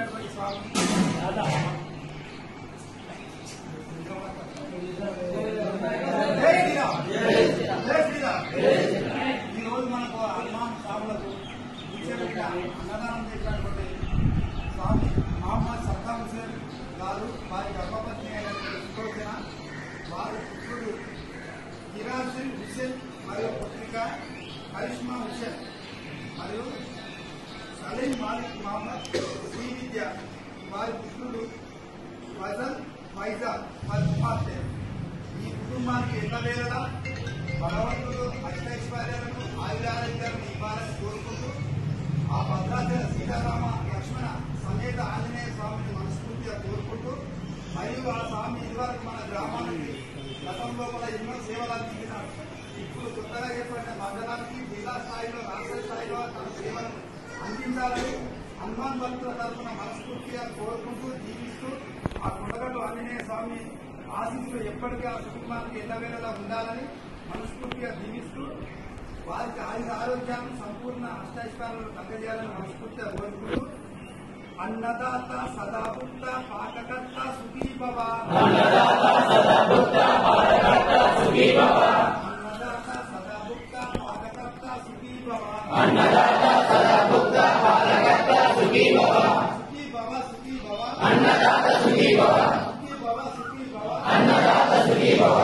అయినటువంటి స్వామి ఈ రోజు మనకు హనుమాన్ స్వాములకు అన్నదానం చేసినటువంటి స్వామి మహమ్మద్ సద్దాం హుసేన్ గారు వారి గర్భపత్ని అయినటువంటి సులోచన వారి పుత్రుడు హిరాసిన్ హుసేన్ మరియు పుత్రిక కరిష్మా హుసేన్ మరియు సలీం మాలిక్ మహమ్మద్ శ్రీ విద్య వారి పుత్రుడు ఫజల్ ఫైజాల్ వారి కుమార్తె. ఈ కుటుంబానికి ఎల్లవేళలా భగవంతుడు అష్టైశ్వర్యాలను ఆయురారోగ్యాలను ఇవ్వాలని కోరుకుంటూ ఆ భద్రాచల సీతారామ లక్ష్మణ సమేత ఆంజనేయ స్వామిని మనస్ఫూర్తిగా కోరుకుంటూ మరియు ఆ స్వామి ఇదివరకు మన గ్రామానికి గతంలో కూడా ఎన్నో సేవలు అందించినారు. ఇప్పుడు కొత్తగా ఏర్పడిన మండలానికి జిల్లా స్థాయిలో రాష్ట్ర స్థాయిలో తన సేవలను అందించాలని హనుమాన్ భక్తుల తరఫున మనస్ఫూర్తిగా కోరుకుంటూ జీవిస్తూ ఆ కొండగట్టు ఆంజనేయ స్వామి ఆశీస్సులు ఎప్పటికీ ఆ కుటుంబానికి ఎల్లవేళలా ఉండాలని మనస్ఫూర్తిగా జీవిస్తూ వారికి ఆరోగ్యాన్ని సంపూర్ణ అష్టైశ్వర్యాలను కలగజేయాలని మనస్ఫూర్తిగా కోరుకుంటూ అన్నదాత సదాభుక్త పాకకర్త సుఖీ భవ. అన్నదాత సదాభుక్త పాకకర్త సుఖీ భవ. అన్నదాత సదాభుక్త పాకకర్త సుఖీ భవ. అన్నదాత సదాభుక్త పాకకర్త సుఖీ భవ. సుఖీ భవ సుఖీ భవ. అన్నదాత సుఖీ భవ. సుఖీ భవ సుఖీ భవ. అన్నదాత సుఖీ భవ.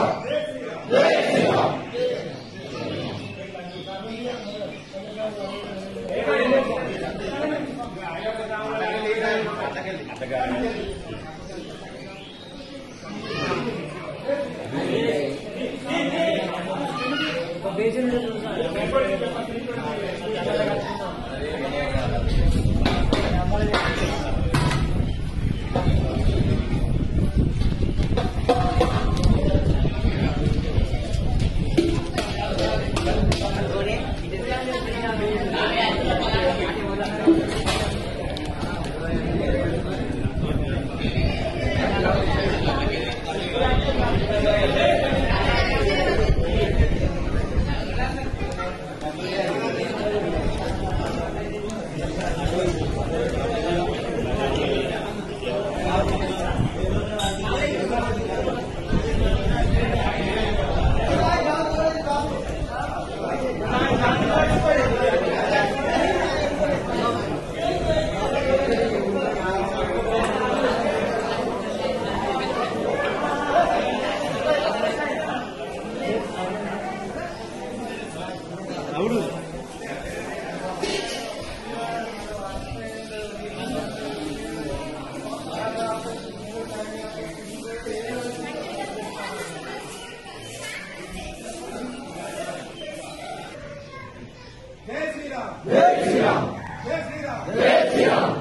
జై శ్రీరామ్. జై శ్రీరామ్. జై శ్రీరామ్. జై శ్రీరామ్.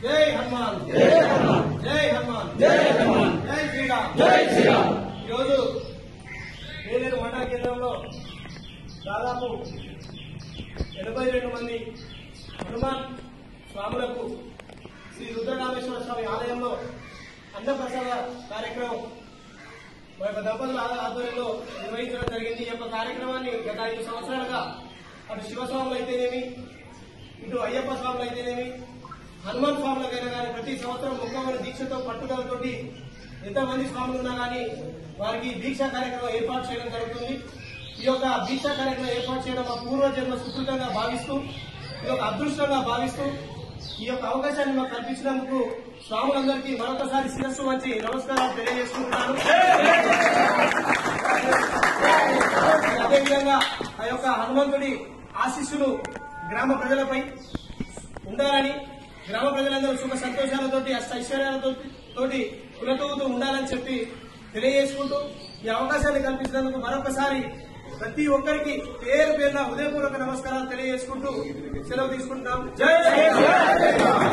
జై హనుమాన్. జై హనుమాన్. జై హనుమాన్. జై హనుమాన్. జై శ్రీరామ్. జై శ్రీరామ్. ఈరోజు వేలేరు మండల కేంద్రంలో దాదాపు 82 మంది హనుమాన్ స్వాములకు శ్రీ రుద్రరామేశ్వర స్వామి ఆలయంలో అన్నప్రసాద కార్యక్రమం మా యొక్క దంపతుల ఆధ్వర్యంలో నిర్వహించడం జరిగింది. ఈ యొక్క కార్యక్రమాన్ని గత 5 సంవత్సరాలుగా అటు శివస్వాములు అయితేనేమి, ఇటు అయ్యప్ప స్వాములు అయితేనేమి, హనుమాన్ స్వాములకైనా కానీ ప్రతి సంవత్సరం ముఖ్యమైన దీక్షతో పట్టుదలతోటి ఎంతమంది స్వాములు ఉన్నా కానీ వారికి దీక్షా కార్యక్రమం ఏర్పాటు చేయడం జరుగుతుంది. ఈ యొక్క దీక్షా కార్యక్రమం ఏర్పాటు చేయడం మా పూర్వజన్మ సుకృతంగా భావిస్తూ, ఈ యొక్క అదృష్టంగా భావిస్తూ ఈ యొక్క అవకాశాన్ని మాకు కల్పించినందుకు స్వాములందరికీ మరొకసారి శిరస్సు వచ్చి నమస్కారాలు తెలియజేసుకుంటున్నాను. అదేవిధంగా ఆ యొక్క హనుమంతుడి ఆశీస్సులు గ్రామ ప్రజలపై ఉండాలని, గ్రామ ప్రజలందరూ సుఖ సంతోషాలతోటి అష్టైశ్వర్యాలతోటి కులతూగుతూ ఉండాలని చెప్పి తెలియజేసుకుంటూ ఈ అవకాశాన్ని కల్పించినందుకు మరొకసారి ప్రతి ఒక్కరికి పేరు పేరున హృదయపూర్వక నమస్కారాలు తెలియజేసుకుంటూ సెలవు తీసుకుంటున్నాం. జై శ్రీరామ్.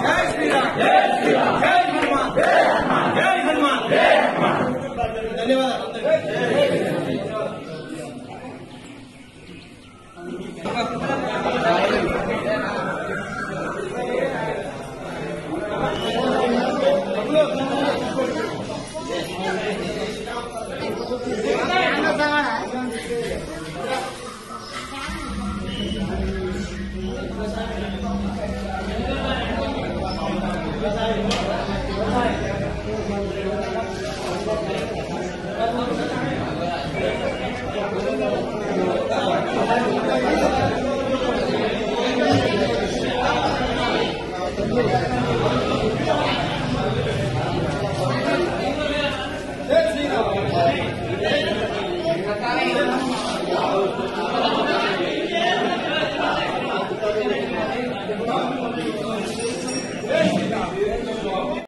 జై శ్రీరామ్. జై శ్రీరామ్. జై హనుమాన్. జై హనుమాన్. ధన్యవాదాలు. శ్రీరామ్